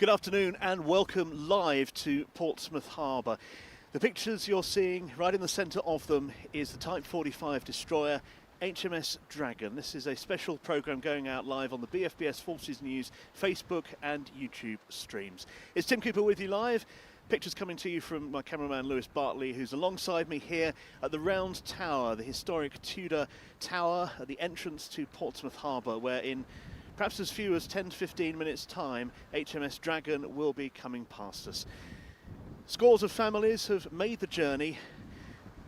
Good afternoon and welcome live to Portsmouth Harbour. The pictures you're seeing right in the centre of them is the Type 45 destroyer HMS Dragon. This is a special programme going out live on the BFBS Forces News Facebook and YouTube streams. It's Tim Cooper with you live. Pictures coming to you from my cameraman Lewis Bartley, who's alongside me here at the Round Tower, the historic Tudor tower at the entrance to Portsmouth Harbour, where in perhaps as few as 10 to 15 minutes time, HMS Dragon will be coming past us. Scores of families have made the journey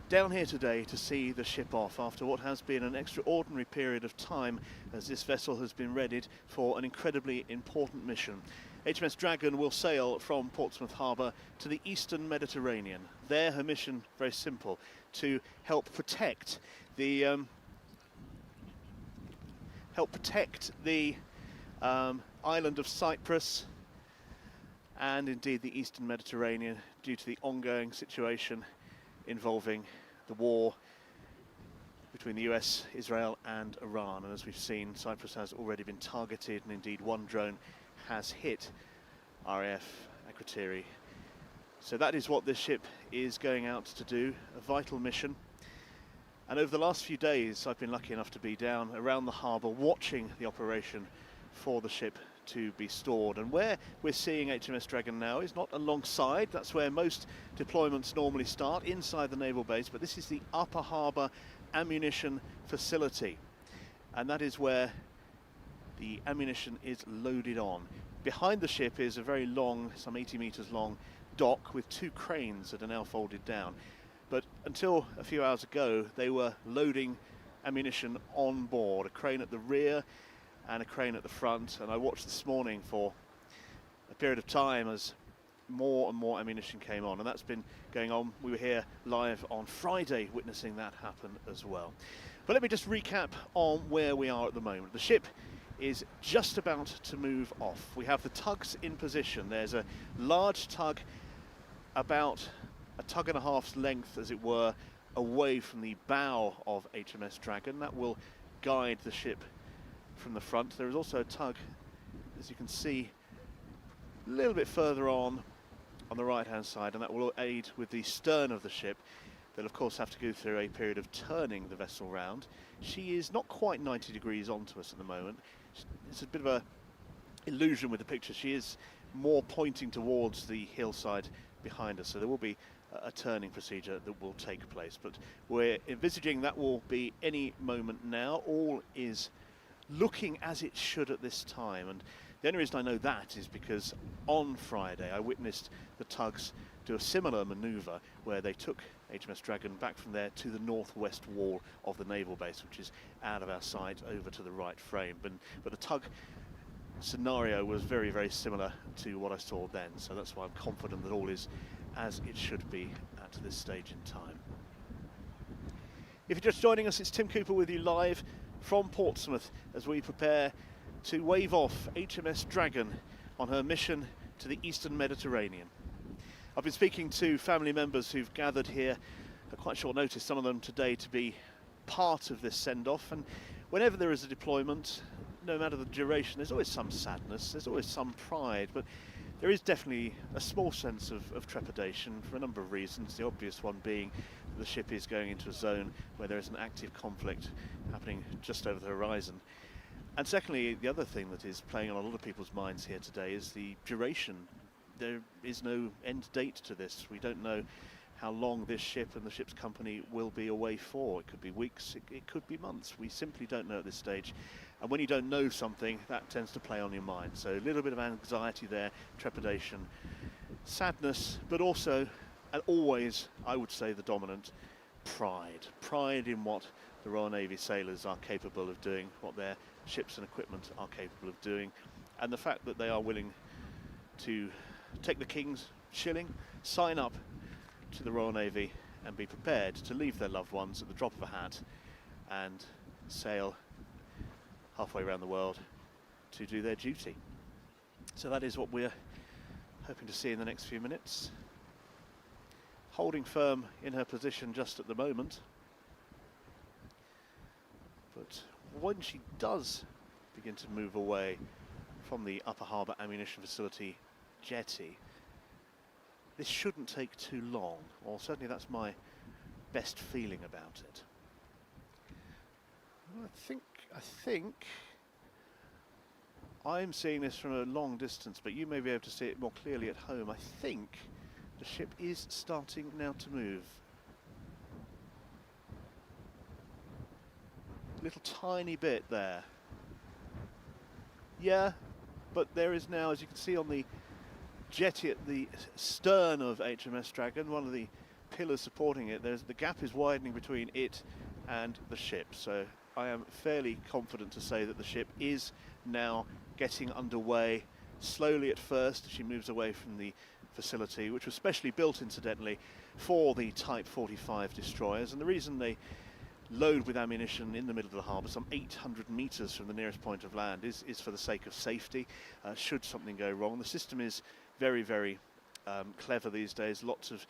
down here today to see the ship off after what has been an extraordinary period of time as this vessel has been readied for an incredibly important mission. HMS Dragon will sail from Portsmouth Harbour to the Eastern Mediterranean. There her mission, very simple, to help protect the island of Cyprus and indeed the Eastern Mediterranean due to the ongoing situation involving the war between the US, Israel and Iran. And as we've seen, Cyprus has already been targeted and indeed one drone has hit RAF Akrotiri. So that is what this ship is going out to do, a vital mission. And over the last few days, I've been lucky enough to be down around the harbour watching the operation for the ship to be stored. And where we're seeing HMS Dragon now is not alongside, that's where most deployments normally start, inside the naval base, but this is the upper harbour ammunition facility. And that is where the ammunition is loaded on. Behind the ship is a very long, some 80 metres long, dock with two cranes that are now folded down. But until a few hours ago, they were loading ammunition on board, a crane at the rear and a crane at the front. And I watched this morning for a period of time as more and more ammunition came on, and that's been going on. We were here live on Friday witnessing that happen as well. But let me just recap on where we are at the moment. The ship is just about to move off. We have the tugs in position. There's a large tug about a tug and a half's length, as it were, away from the bow of HMS Dragon. That will guide the ship from the front. There is also a tug, as you can see, a little bit further on the right-hand side, and that will aid with the stern of the ship. They'll of course have to go through a period of turning the vessel round. She is not quite 90 degrees onto us at the moment. It's a bit of a illusion with the picture. She is more pointing towards the hillside behind us, so there will be a turning procedure that will take place, but we're envisaging that will be any moment now. All is looking as it should at this time, and the only reason I know that is because on Friday I witnessed the tugs do a similar manoeuvre where they took HMS Dragon back from there to the northwest wall of the naval base, which is out of our sight over to the right frame. But the tug scenario was very, very similar to what I saw then, so that's why I'm confident that all is as it should be at this stage in time. If you're just joining us, it's Tim Cooper with you live from Portsmouth as we prepare to wave off HMS Dragon on her mission to the Eastern Mediterranean. I've been speaking to family members who've gathered here at quite short notice, some of them today, to be part of this send-off. And whenever there is a deployment, no matter the duration, there's always some sadness, there's always some pride, but there is definitely a small sense of trepidation for a number of reasons. The obvious one being that the ship is going into a zone where there is an active conflict happening just over the horizon. And secondly, the other thing that is playing on a lot of people's minds here today is the duration. There is no end date to this. We don't know how long this ship and the ship's company will be away for. It could be weeks, it could be months. We simply don't know at this stage. And when you don't know something, that tends to play on your mind. So a little bit of anxiety there, trepidation, sadness, but also, and always, I would say the dominant, pride. Pride in what the Royal Navy sailors are capable of doing, what their ships and equipment are capable of doing, and the fact that they are willing to take the King's shilling, sign up to the Royal Navy and be prepared to leave their loved ones at the drop of a hat and sail halfway around the world to do their duty. So that is what we're hoping to see in the next few minutes. Holding firm in her position just at the moment, but when she does begin to move away from the upper harbour ammunition facility jetty, this shouldn't take too long, or certainly that's my best feeling about it. I think I'm seeing this from a long distance, but you may be able to see it more clearly at home. I think the ship is starting now to move. Little tiny bit there. Yeah, but there is now, as you can see on the jetty at the stern of HMS Dragon, one of the pillars supporting it, the gap is widening between it and the ship. So I am fairly confident to say that the ship is now getting underway, slowly at first as she moves away from the facility, which was specially built, incidentally, for the Type 45 destroyers. And the reason they load with ammunition in the middle of the harbour, some 800 metres from the nearest point of land, is for the sake of safety, should something go wrong. The system is very, very clever these days, lots of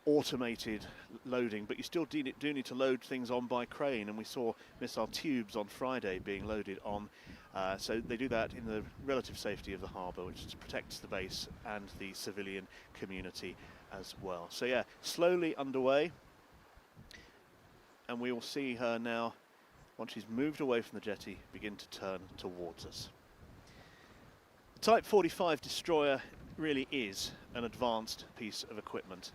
automated loading, but you still do need to load things on by crane, and we saw missile tubes on Friday being loaded on, so they do that in the relative safety of the harbour, which protects the base and the civilian community as well. So yeah, slowly underway, and we will see her now, once she's moved away from the jetty, begin to turn towards us. The Type 45 destroyer really is an advanced piece of equipment.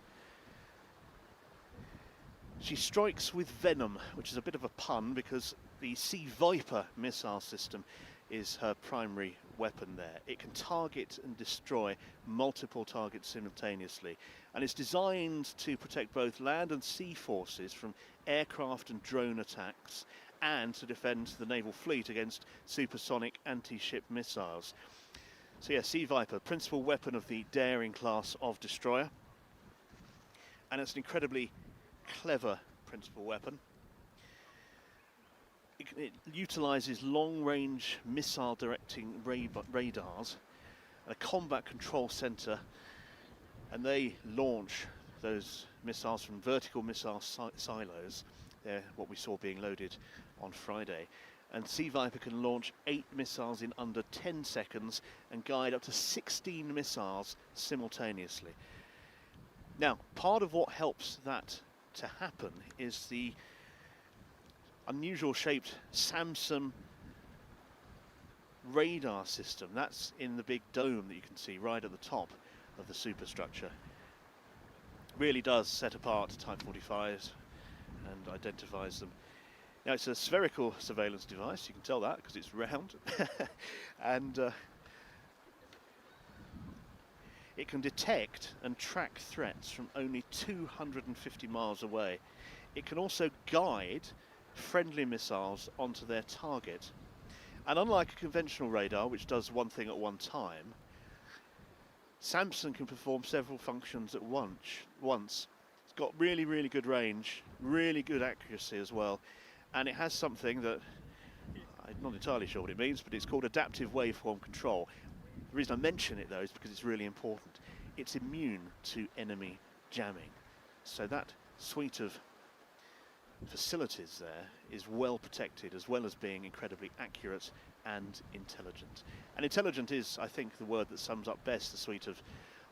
She strikes with venom, which is a bit of a pun because the Sea Viper missile system is her primary weapon there. It can target and destroy multiple targets simultaneously, and it's designed to protect both land and sea forces from aircraft and drone attacks, and to defend the naval fleet against supersonic anti-ship missiles. So yeah, Sea Viper, principal weapon of the Daring class of destroyer, and it's an incredibly clever principal weapon. It utilises long-range missile directing radars and a combat control centre, and they launch those missiles from vertical missile silos. They're what we saw being loaded on Friday. And Sea Viper can launch 8 missiles in under 10 seconds and guide up to 16 missiles simultaneously. Now, part of what helps that to happen is the unusual shaped Samsung radar system. That's in the big dome that you can see right at the top of the superstructure. Really does set apart Type 45s and identifies them. Now, it's a spherical surveillance device, you can tell that because it's round, and it can detect and track threats from only 250 miles away. It can also guide friendly missiles onto their target. And unlike a conventional radar, which does one thing at one time, Samsung can perform several functions at once. It's got really, really good range, really good accuracy as well. And it has something that I'm not entirely sure what it means, but it's called adaptive waveform control. The reason I mention it though is because it's really important. It's immune to enemy jamming. So that suite of facilities there is well protected, as well as being incredibly accurate and intelligent. And intelligent is, I think, the word that sums up best the suite of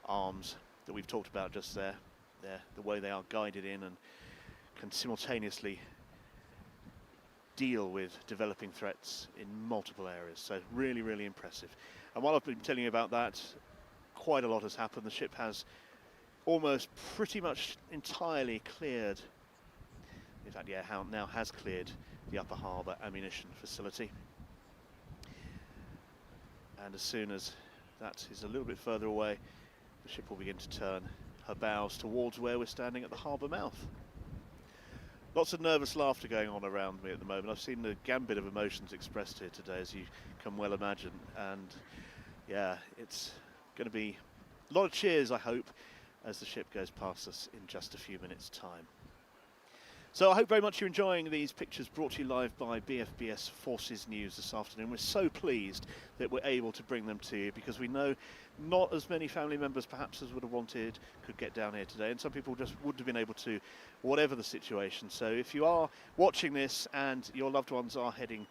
arms that we've talked about just there. The way they are guided in and can simultaneously deal with developing threats in multiple areas. So really, really impressive. And while I've been telling you about that, quite a lot has happened. The ship has almost pretty much entirely cleared, in fact, yeah, now has cleared the Upper Harbour ammunition facility. And as soon as that is a little bit further away, the ship will begin to turn her bows towards where we're standing at the harbour mouth. Lots of nervous laughter going on around me at the moment. I've seen the gambit of emotions expressed here today, as you can well imagine. And yeah, it's going to be a lot of cheers, I hope, as the ship goes past us in just a few minutes' time. So I hope very much you're enjoying these pictures brought to you live by BFBS Forces News this afternoon. We're so pleased that we're able to bring them to you, because we know not as many family members perhaps as would have wanted could get down here today, and some people just wouldn't have been able to, whatever the situation. So if you are watching this and your loved ones are heading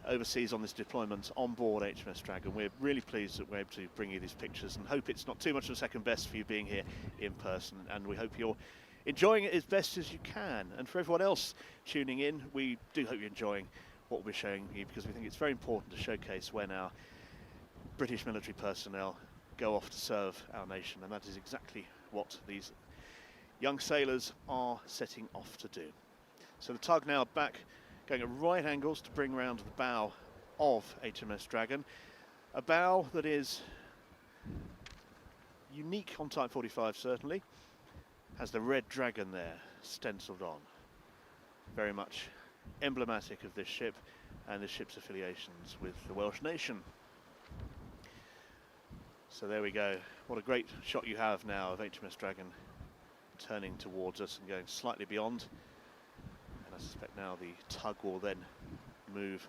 overseas on this deployment on board HMS Dragon. We're really pleased that we're able to bring you these pictures and hope it's not too much of a second best for you being here in person, and we hope you're enjoying it as best as you can. And for everyone else tuning in, we do hope you're enjoying what we're showing you, because we think it's very important to showcase when our British military personnel go off to serve our nation, and that is exactly what these young sailors are setting off to do. So the tug now back, going at right angles to bring round the bow of HMS Dragon, a bow that is unique on Type 45 certainly, has the red dragon there stenciled on, very much emblematic of this ship and the ship's affiliations with the Welsh nation. So there we go, what a great shot you have now of HMS Dragon turning towards us and going slightly beyond. I suspect now the tug will then move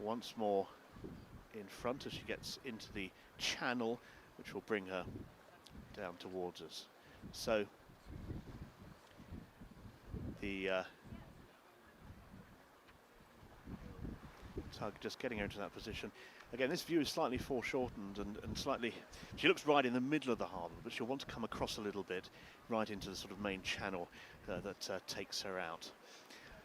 once more in front as she gets into the channel, which will bring her down towards us. So the tug just getting her into that position. Again, this view is slightly foreshortened and slightly, she looks right in the middle of the harbour, but she'll want to come across a little bit right into the sort of main channel that takes her out.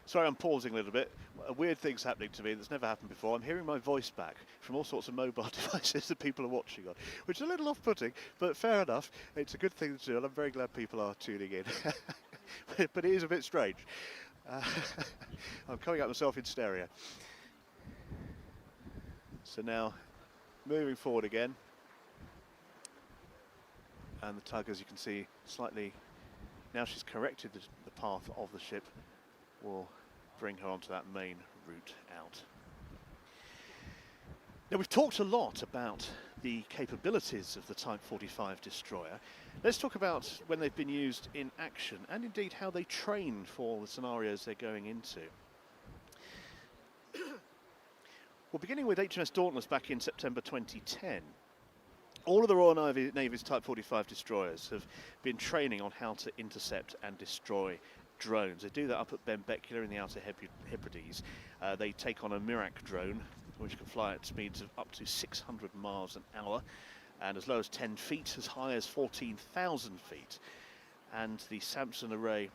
Sorry, I'm pausing a little bit. A weird thing's happening to me that's never happened before. I'm hearing my voice back from all sorts of mobile devices that people are watching on, which is a little off-putting, but fair enough. It's a good thing to do, and I'm very glad people are tuning in. But it is a bit strange. I'm coming out myself in stereo. So now, moving forward again, and the tug, as you can see, slightly, now she's corrected the path of the ship, will bring her onto that main route out. Now, we've talked a lot about the capabilities of the Type 45 destroyer. Let's talk about when they've been used in action, and indeed how they train for the scenarios they're going into. Well, beginning with HMS Dauntless back in September 2010, all of the Royal Navy's Type 45 destroyers have been training on how to intercept and destroy drones. They do that up at Benbecula in the Outer Hebrides. They take on a Mirak drone, which can fly at speeds of up to 600 miles an hour, and as low as 10 feet, as high as 14,000 feet. And the Samson array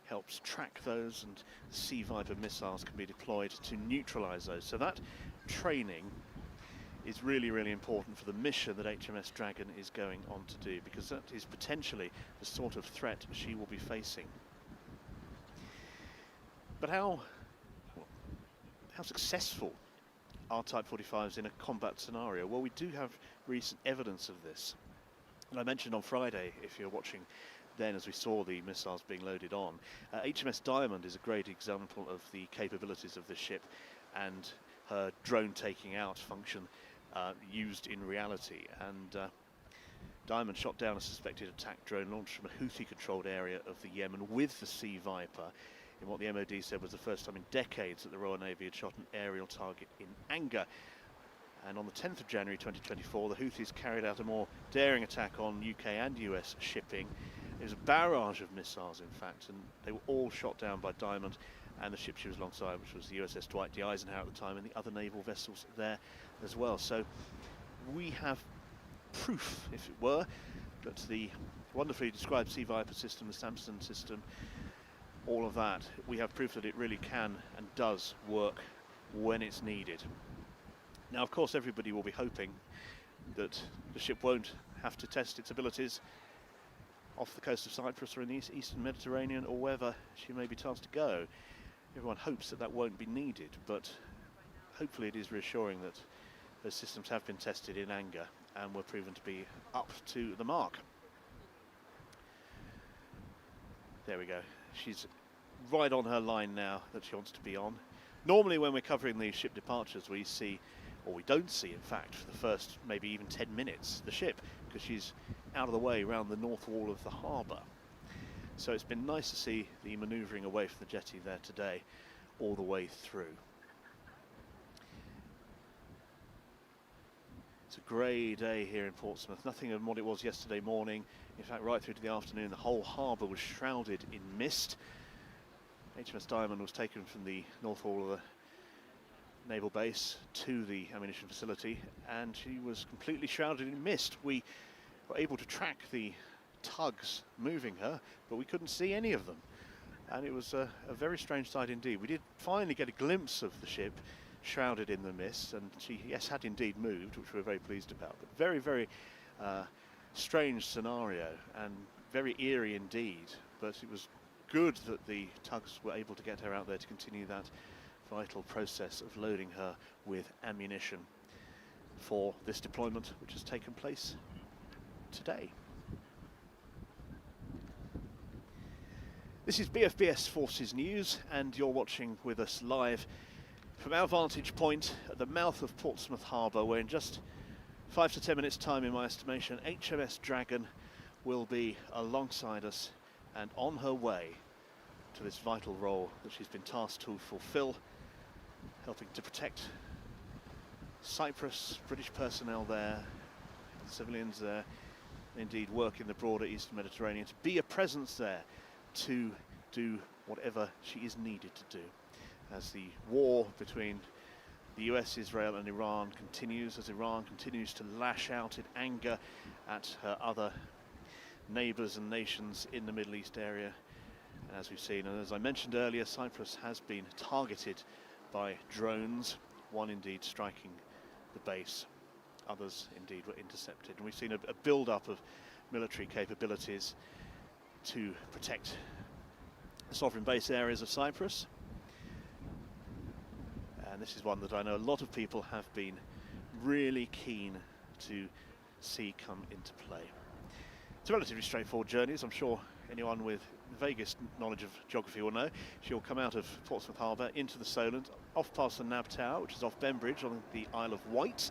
helps track those, and Sea Viper missiles can be deployed to neutralise those. So that training is really, really important for the mission that HMS Dragon is going on to do, because that is potentially the sort of threat she will be facing. But how successful are Type 45s in a combat scenario? Well, we do have recent evidence of this. And I mentioned on Friday, if you're watching then, as we saw the missiles being loaded on, HMS Diamond is a great example of the capabilities of the ship and her drone taking out function used in reality. And Diamond shot down a suspected attack drone launched from a Houthi-controlled area of the Yemen with the Sea Viper, in what the MOD said was the first time in decades that the Royal Navy had shot an aerial target in anger. And on the 10th of January 2024, the Houthis carried out a more daring attack on UK and US shipping. It was a barrage of missiles, in fact, and they were all shot down by Diamond and the ship she was alongside, which was the USS Dwight D. Eisenhower at the time, and the other naval vessels there as well. So we have proof, if it were, that the wonderfully described Sea Viper system, the Samson system, all of that, we have proof that it really can and does work when it's needed. Now, of course, everybody will be hoping that the ship won't have to test its abilities off the coast of Cyprus or in the eastern Mediterranean, or wherever she may be tasked to go. Everyone hopes that that won't be needed, but hopefully it is reassuring that those systems have been tested in anger and were proven to be up to the mark. There we go. She's right on her line now that she wants to be on. Normally when we're covering these ship departures, we see, or we don't see in fact, for the first maybe even 10 minutes, the ship, because she's out of the way around the north wall of the harbour. So it's been nice to see the manoeuvring away from the jetty there today, all the way through. It's a grey day here in Portsmouth, nothing of what it was yesterday morning. In fact, right through to the afternoon, the whole harbour was shrouded in mist. HMS Diamond was taken from the north wall of the naval base to the ammunition facility, and she was completely shrouded in mist. We were able to track the tugs moving her, but we couldn't see any of them. And it was a very strange sight indeed. We did finally get a glimpse of the ship shrouded in the mist, and she, yes, had indeed moved, which we were very pleased about. But very, very strange scenario and very eerie indeed. But it was good that the tugs were able to get her out there to continue that vital process of loading her with ammunition for this deployment, which has taken place today. This is BFBS Forces News, and you're watching with us live from our vantage point at the mouth of Portsmouth Harbour, where in just 5 to 10 minutes time, in my estimation, HMS Dragon will be alongside us and on her way to this vital role that she's been tasked to fulfill, helping to protect Cyprus, British personnel there, civilians there, indeed work in the broader Eastern Mediterranean, to be a presence there to do whatever she is needed to do. As the war between the US, Israel and Iran continues, as Iran continues to lash out in anger at her other neighbours and nations in the Middle East area. And as we've seen, and as I mentioned earlier, Cyprus has been targeted by drones, one indeed striking the base. Others indeed were intercepted. And we've seen a build-up of military capabilities to protect the sovereign base areas of Cyprus. And this is one that I know a lot of people have been really keen to see come into play. It's a relatively straightforward journey, as I'm sure anyone with the vaguest knowledge of geography will know. She'll come out of Portsmouth Harbour into the Solent, off past the Nab Tower, which is off Bembridge on the Isle of Wight.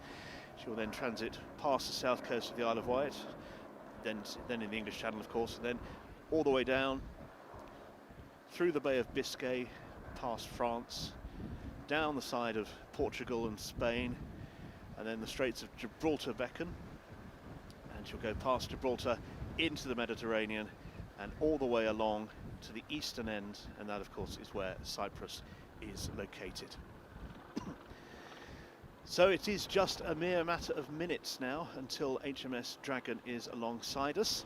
She'll then transit past the south coast of the Isle of Wight, then in the English Channel, of course, and then all the way down through the Bay of Biscay, past France, down the side of Portugal and Spain, and then the Straits of Gibraltar beckon, and she'll go past Gibraltar into the Mediterranean and all the way along to the eastern end, and that of course is where Cyprus is located. So it is just a mere matter of minutes now until HMS Dragon is alongside us.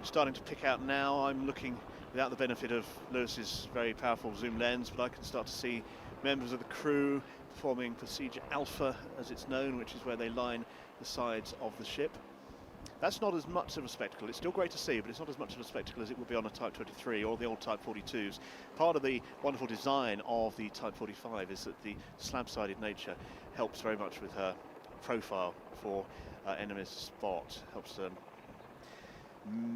Starting to pick out now. I'm looking without the benefit of Lewis's very powerful zoom lens, but I can start to see members of the crew performing Procedure Alpha, as it's known, which is where they line the sides of the ship. That's not as much of a spectacle. It's still great to see, but it's not as much of a spectacle as it would be on a Type 23 or the old Type 42s. Part of the wonderful design of the Type 45 is that the slab-sided nature helps very much with her profile for enemies to spot, helps them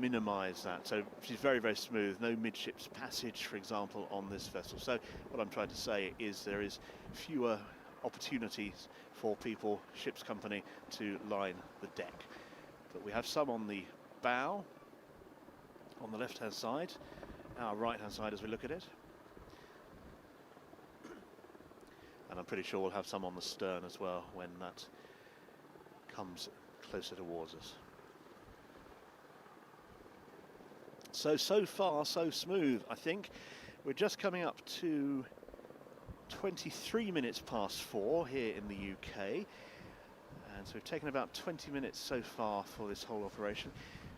minimise that. So she's very, very smooth. No midships passage, for example, on this vessel. So what I'm trying to say is there is fewer opportunities for people, ship's company, to line the deck. But we have some on the bow, on the left-hand side, our right-hand side as we look at it. And I'm pretty sure we'll have some on the stern as well when that comes closer towards us. So far, so smooth, I think. We're just coming up to 23 minutes past 4 here in the UK. And so we've taken about 20 minutes so far for this whole operation.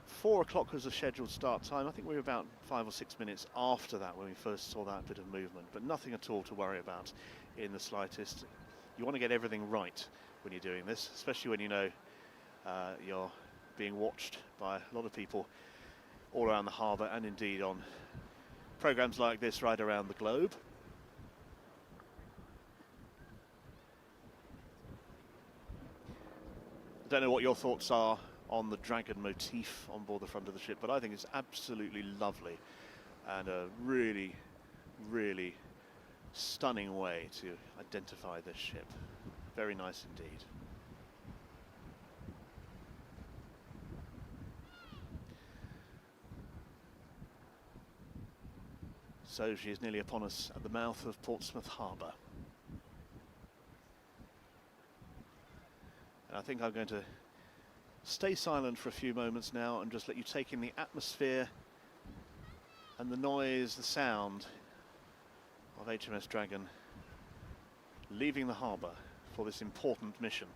4 o'clock was the scheduled start time. I think we were about 5 or 6 minutes after that when we first saw that bit of movement, but nothing at all to worry about in the slightest. You want to get everything right when you're doing this, especially when you know you're being watched by a lot of people all around the harbour and indeed on programmes like this right around the globe. I don't know what your thoughts are on the Dragon motif on board the front of the ship, but I think it's absolutely lovely and a really, really stunning way to identify this ship. Very nice indeed. So she is nearly upon us at the mouth of Portsmouth Harbour. And I think I'm going to stay silent for a few moments now and just let you take in the atmosphere and the noise, the sound of HMS Dragon leaving the harbour for this important mission.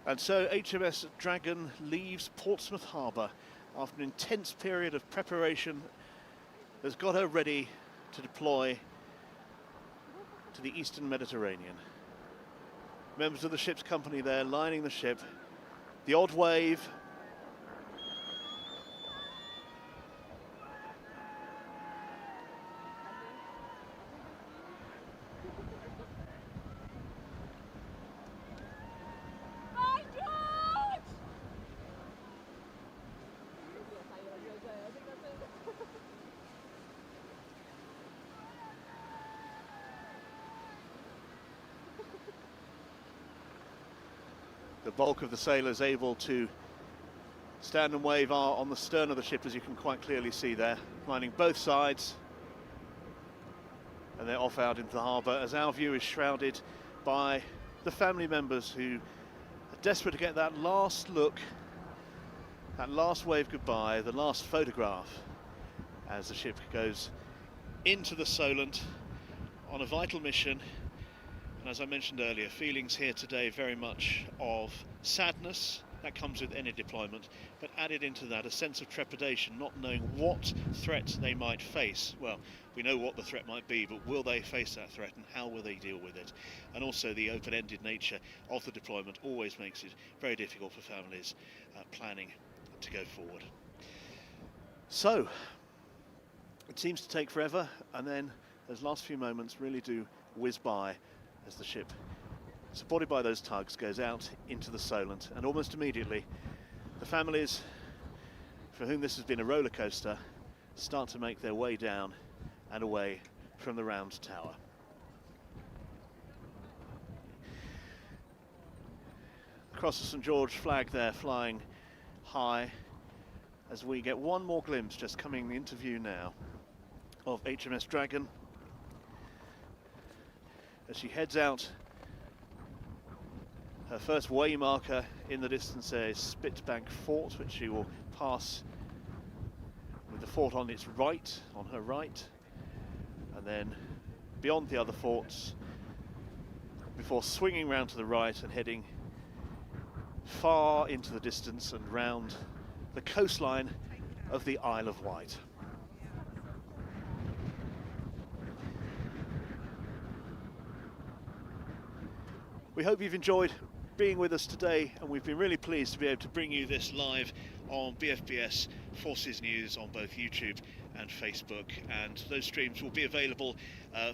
And so HMS Dragon leaves Portsmouth Harbour after an intense period of preparation, has got her ready to deploy to the Eastern Mediterranean. Members of the ship's company there lining the ship, the odd wave. The bulk of the sailors able to stand and wave are on the stern of the ship, as you can quite clearly see there, lining both sides. And they're off out into the harbour as our view is shrouded by the family members who are desperate to get that last look, that last wave goodbye, the last photograph as the ship goes into the Solent on a vital mission. And as I mentioned earlier, feelings here today very much of sadness that comes with any deployment, but added into that a sense of trepidation, not knowing what threat they might face. Well, we know what the threat might be, but will they face that threat and how will they deal with it? And also the open-ended nature of the deployment always makes it very difficult for families planning to go forward. So, it seems to take forever, and then those last few moments really do whiz by as the ship, supported by those tugs, goes out into the Solent, and almost immediately the families for whom this has been a roller coaster start to make their way down and away from the round tower. Across the St George flag there flying high, as we get one more glimpse just coming into view now of HMS Dragon as she heads out. Her first way marker in the distance there is Spitbank Fort, which she will pass with the fort on its right, on her right, and then beyond the other forts before swinging round to the right and heading far into the distance and round the coastline of the Isle of Wight. We hope you've enjoyed being with us today, and we've been really pleased to be able to bring you this live on BFBS Forces News on both YouTube and Facebook, and those streams will be available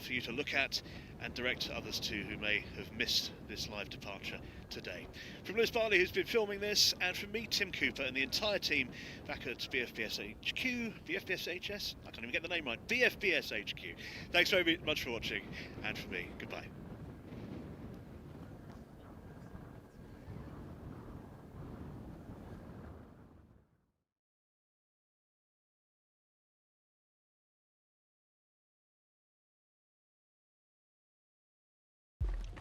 for you to look at and direct others to who may have missed this live departure today. From Lewis Bartley, who's been filming this, and from me, Tim Cooper, and the entire team back at BFBS HQ, BFBS HS? I can't even get the name right, BFBS HQ. Thanks very much for watching, and from me, goodbye.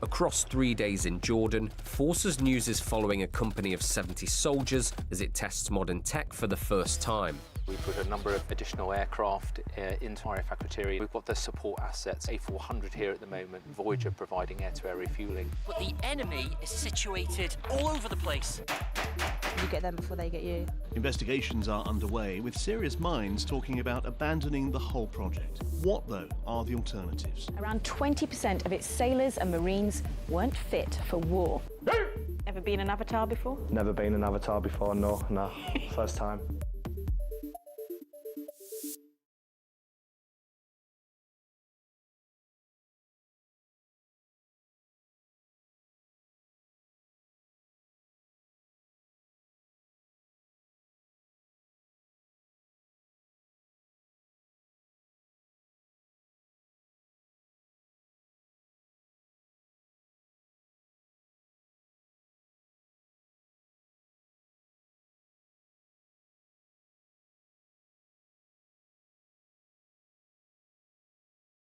Across 3 days in Jordan, Forces News is following a company of 70 soldiers as it tests modern tech for the first time. We put a number of additional aircraft into RAF Akrotiri. We've got the support assets, A400 here at the moment, Voyager providing air-to-air refuelling. But the enemy is situated all over the place. You get them before they get you. Investigations are underway, with serious minds talking about abandoning the whole project. What, though, are the alternatives? Around 20% of its sailors and marines weren't fit for war. Ever been an Avatar before? Never been an Avatar before, no, first time.